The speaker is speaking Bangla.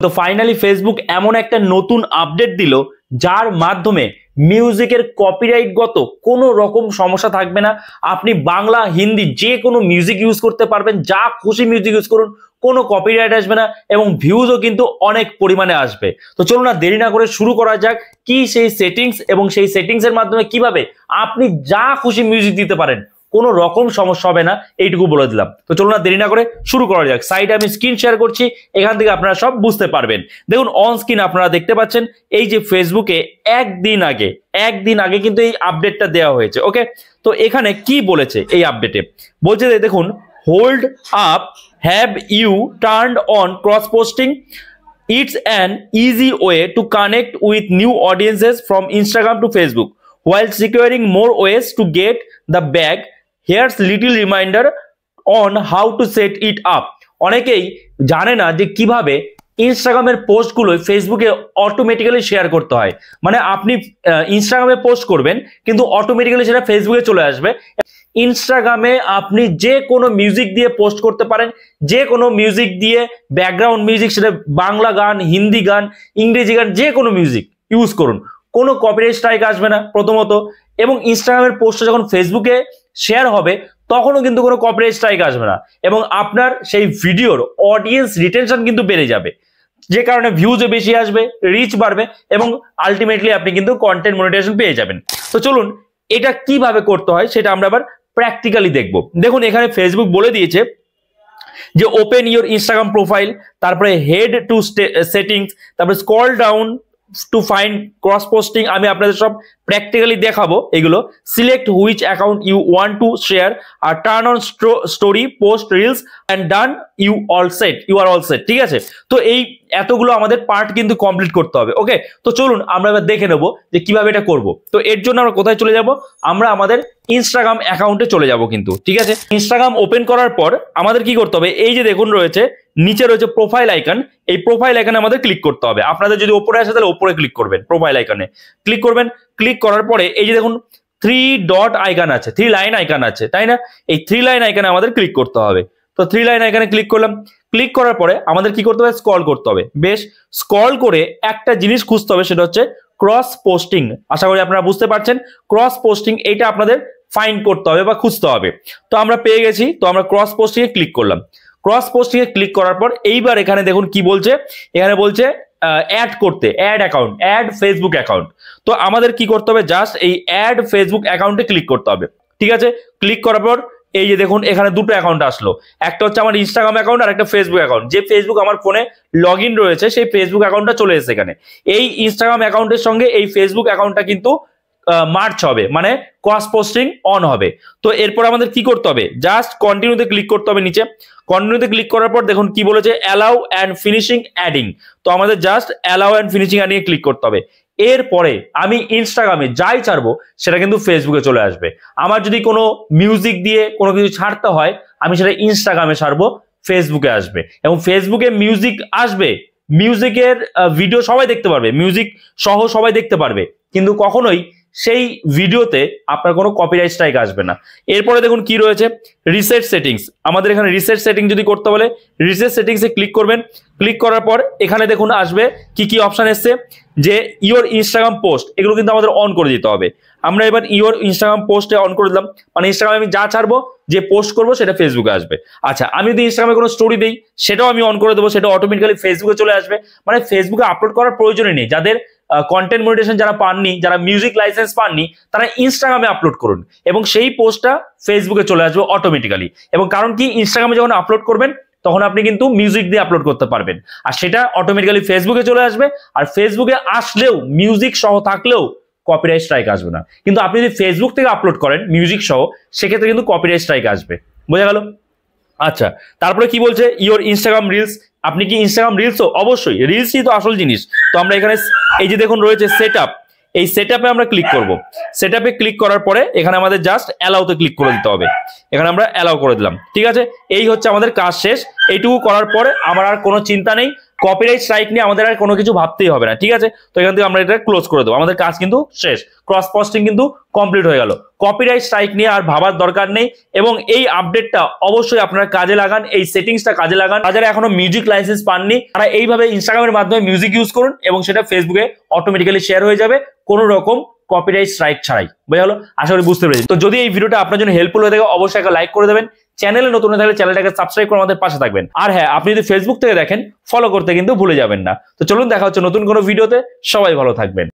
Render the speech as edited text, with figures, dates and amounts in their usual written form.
তো ফাইনালি ফেসবুক এমন একটা নতুন আপডেট দিল যার মাধ্যমে মিউজিকের কপিরাইটগত কোনো রকম সমস্যা থাকবে না। আপনি বাংলা হিন্দি যে কোনো মিউজিক ইউজ করতে পারবেন, যা খুশি মিউজিক ইউজ করুন, কোনো কপিরাইট আসবে না এবং ভিউজও কিন্তু অনেক পরিমাণে আসবে। তো চলুন না দেরি না করে শুরু করা যাক কি সেই সেটিংস এবং সেই সেটিংস এর মাধ্যমে কিভাবে আপনি যা খুশি মিউজিক দিতে পারেন, কোনো রকম সমস্যা হবে না, এইটুকু বলে দিলাম। তো চলুন না দেরি না করে শুরু করা যাক। সাইডে আমি স্ক্রিন শেয়ার করছি, এখান থেকে আপনারা সব বুঝতে পারবেন। দেখুন অন স্ক্রিন আপনারা দেখতে পাচ্ছেন এই যে ফেসবুকে একদিন আগে কিন্তু এই আপডেটটা দেওয়া হয়েছে। ওকে, তো এখানে কি বলেছে এই আপডেটে, বলছে যে দেখুন hold up, have you turned on cross posting? It's an easy way to connect with new audiences from Instagram to Facebook while securing more ways to get the bag. Here's little reminder on how to set it up. অনেকেই জানে না যে কিভাবে ইনস্টাগ্রামের পোস্টগুলো ফেসবুকে অটোমেটিক্যালি শেয়ার করতে হয়। মানে আপনি ইনস্টাগ্রামে পোস্ট করবেন কিন্তু অটোমেটিক্যালি সেটা ফেসবুকে চলে আসবে। ইনস্টাগ্রামে আপনি যে কোনো মিউজিক দিয়ে পোস্ট করতে পারেন, যে কোনো মিউজিক দিয়ে, ব্যাকগ্রাউন্ড মিউজিক, সেটা বাংলা গান, হিন্দি গান, ইংরেজি গান, যে কোনো মিউজিক ইউজ করুন, কোনো কপিরাইট স্ট্রাইক আসবে না প্রথমত। এবং ইনস্টাগ্রামের পোস্টটা যখন ফেসবুকে শেয়ার হবে তখনও কিন্তু কোনো কপিরাইট স্ট্রাইক আসবে না এবং আপনার সেই ভিডিওর অডিয়েন্স রিটেনশন কিন্তু বেড়ে যাবে, যে কারণে ভিউজও বেশি আসবে, রিচ বাড়বে এবং আলটিমেটলি আপনি কিন্তু কন্টেন্ট মনিটাইজেশন পেয়ে যাবেন। তো চলুন এটা কিভাবে করতে হয় সেটা আমরা আবার প্র্যাকটিক্যালি দেখব। দেখুন এখানে ফেসবুক বলে দিয়েছে যে ওপেন ইওর ইনস্টাগ্রাম প্রোফাইল, তারপরে হেড টু সেটিংস, তারপরে scroll down to find cross posting. আমি আপনাদের সব প্র্যাকটিক্যালি দেখাবো এগুলো। Select which account you want to share, আর turn on story, post, reels and done, you are all set. ঠিক আছে, তো এই এতগুলো আমাদের পার্ট কিন্তু কমপ্লিট করতে হবে। ওকে, তো চলুন আমরা এবার দেখে নেবো যে কিভাবে এটা করব। তো এর জন্য আমরা কোথায় চলে যাব, আমরা আমাদের ইনস্টাগ্রাম অ্যাকাউন্টে চলে যাব কিন্তু। ঠিক আছে, ইনস্টাগ্রাম ওপেন করার পর আমাদের কি করতে হবে, এই যে দেখুন রয়েছে নিচে রয়েছে প্রোফাইল আইকন, এই প্রোফাইল আইকনে আমাদের ক্লিক করতে হবে। আপনাদের যদি উপরে আসে তাহলে উপরে ক্লিক করবেন, প্রোফাইল আইকনে ক্লিক করবেন। ক্লিক করার পরে এই যে দেখুন 3 ডট আইকন আছে, 3 লাইন আইকন আছে, তাই না? এই 3 লাইন আইকনে আমাদের ক্লিক করতে হবে। তো 3 লাইন আইকনে ক্লিক করলাম। ক্লিক করার পরে আমাদের কি করতে হবে, স্ক্রল করতে হবে। বেশ, স্ক্রল করে একটা জিনিস খুঁজতে হবে, সেটা হচ্ছে ক্রস পোস্টিং। আশা করি আপনারা বুঝতে পারছেন ক্রস পোস্টিং, এইটা আপনাদের ফাইন্ড করতে হবে বা খুঁজতে হবে। তো আমরা পেয়ে গেছি, তো আমরা ক্রস পোস্টিং এ ক্লিক করলাম। ক্রস পোস্টিং এ ক্লিক করার পর এইবার এখানে দেখুন কি বলছে, এখানে বলছে অ্যাড করতে, add account, add Facebook account. তো আমাদের কি করতে হবে, জাস্ট এই অ্যাড ফেসবুক অ্যাকাউন্টে ক্লিক করতে হবে। ঠিক আছে, ক্লিক করার পর এই যে দেখুন এখানে দুটো অ্যাকাউন্ট আসলো, একটা হচ্ছে আমার ইনস্টাগ্রাম অ্যাকাউন্ট আর একটা ফেসবুক অ্যাকাউন্ট। যে ফেসবুক আমার ফোনে লগ ইন রয়েছে সেই ফেসবুক অ্যাকাউন্টটা চলে এসেছে এখানে। এই ইনস্টাগ্রাম অ্যাকাউন্টের সঙ্গে এই ফেসবুক অ্যাকাউন্টটা কিন্তু মার্চ হবে, মানে ক্রস পোস্টিং অন হবে। তো এরপর আমাদের কি করতে হবে, জাস্ট কন্টিনিউতে ক্লিক করতে হবে নিচে। কন্টিনিউতে ক্লিক করার পর দেখুন কি বলেছে, অ্যালাউ অ্যান্ড ফিনিশিং অ্যাডিং। তো আমাদের just allow and finishing adding click করতে হবে। এরপরে আমি ইনস্টাগ্রামে যাই ছাড়বো সেটা কিন্তু ফেসবুকে চলে আসবে। আমার যদি কোনো মিউজিক দিয়ে কোনো কিছু ছাড়তে হয় আমি সেটা ইনস্টাগ্রামে ছাড়বো, ফেসবুকে আসবে এবং ফেসবুকে মিউজিক আসবে, মিউজিকের ভিডিও সবাই দেখতে পারবে, মিউজিক সহ সবাই দেখতে পারবে, কিন্তু কখনোই সেই ভিডিওতে আপনার কোনো কপিরাইট স্ট্রাইক আসবে না। এরপরে দেখুন কি রয়েছে, রিসেট সেটিংস। আমাদের এখানে রিসেট সেটিং যদি করতে বলে রিসেট সেটিংসে ক্লিক করবেন। ক্লিক করার পর এখানে দেখুন আসবে কি কি অপশন এসছে, যে ইওর ইনস্টাগ্রাম পোস্ট, এগুলো কিন্তু আমাদের অন করে দিতে হবে। আমরা এবার ইওর ইনস্টাগ্রাম পোস্টে অন করে দিলাম, মানে ইনস্টাগ্রামে আমি যা ছাড়বো, যে পোস্ট করবো সেটা ফেসবুকে আসবে। আচ্ছা, আমি যদি ইনস্টাগ্রামে কোনো স্টোরি দিই সেটাও আমি অন করে দেবো, সেটা অটোমেটিক্যালি ফেসবুকে চলে আসবে। মানে ফেসবুকে আপলোড করার প্রয়োজনই নেই। যাদের কন্টেন্ট মনিটাইজেশন যারা পাননি, যারা মিউজিক লাইসেন্স পাননি, তারা ইনস্টাগ্রামে আপলোড করুন এবং সেই পোস্টটা ফেসবুকে চলে আসবে অটোমেটিক্যালি। এবং কারণ কি, ইনস্টাগ্রামে যখন আপলোড করবেন তখন আপনি কিন্তু মিউজিক দিয়ে আপলোড করতে পারবেন আর সেটা অটোমেটিক্যালি ফেসবুকে চলে আসবে। আর ফেসবুকে আসলেও মিউজিক সহ থাকলেও কপিরাইট স্ট্রাইক আসবে না। কিন্তু আপনি যদি ফেসবুক থেকে আপলোড করেন মিউজিক সহ, সেক্ষেত্রে কিন্তু কপিরাইট স্ট্রাইক আসবে। বোঝা গেল? আচ্ছা, তারপরে কি বলছে, ইওর ইনস্টাগ্রাম রিলস। আপনি কি ইনস্টাগ্রাম রিলস? অবশ্যই, রিলসই তো আসল জিনিস। তো আমরা এখানে এই যে দেখুন রয়েছে সেট আপ, এই সেট আপে আমরা ক্লিক করব। সেট আপে ক্লিক করার পরে এখানে আমাদের জাস্ট অ্যালাউতে ক্লিক করে দিতে হবে। এখানে আমরা অ্যালাউ করে দিলাম। ঠিক আছে, এই হচ্ছে আমাদের কাজ শেষ। এইটুকু করার পরে আমার আর কোনো চিন্তা নেই, কপিরাইট স্ট্রাইক নিয়ে আমাদের আর কোনো কিছু ভাবতেই হবে না, ঠিক আছে। তো এখান থেকে আমরা এটা ক্লোজ করে দেবো, আমাদের কাজ কিন্তু শেষ, ক্রস পোস্টিং কিন্তু কমপ্লিট হয়ে গেল। কপিরাইট স্ট্রাইক নিয়ে আর ভাবার দরকার নেই। এবং এই আপডেটটা অবশ্যই আপনারা কাজে লাগান, এই সেটিংসটা কাজে লাগান। যারা এখনো মিউজিক লাইসেন্স পাননি তারা এইভাবে ইনস্টাগ্রামের মাধ্যমে মিউজিক ইউজ করুন এবং সেটা ফেসবুকে অটোমেটিক্যালি শেয়ার হয়ে যাবে কোনো রকম কপিরাইট স্ট্রাইক ছাড়াই। বোঝা গেল? আশা করি বুঝতে পেরেছি। তো যদি এই ভিডিওটা আপনার জন্য হেল্পফুল হয়ে থাকে অবশ্যই একটা লাইক করে দেবেন, চ্যানেলে নতুন হয়ে থাকলে চ্যানেলটাকে সাবস্ক্রাইব করে আমাদের পাশে থাকবেন। আর হ্যাঁ, আপনি যদি ফেসবুক থেকে দেখেন ফলো করতে কিন্তু ভুলে যাবেন না। তো চলুন দেখা হচ্ছে নতুন কোনো ভিডিওতে, সবাই ভালো থাকবেন।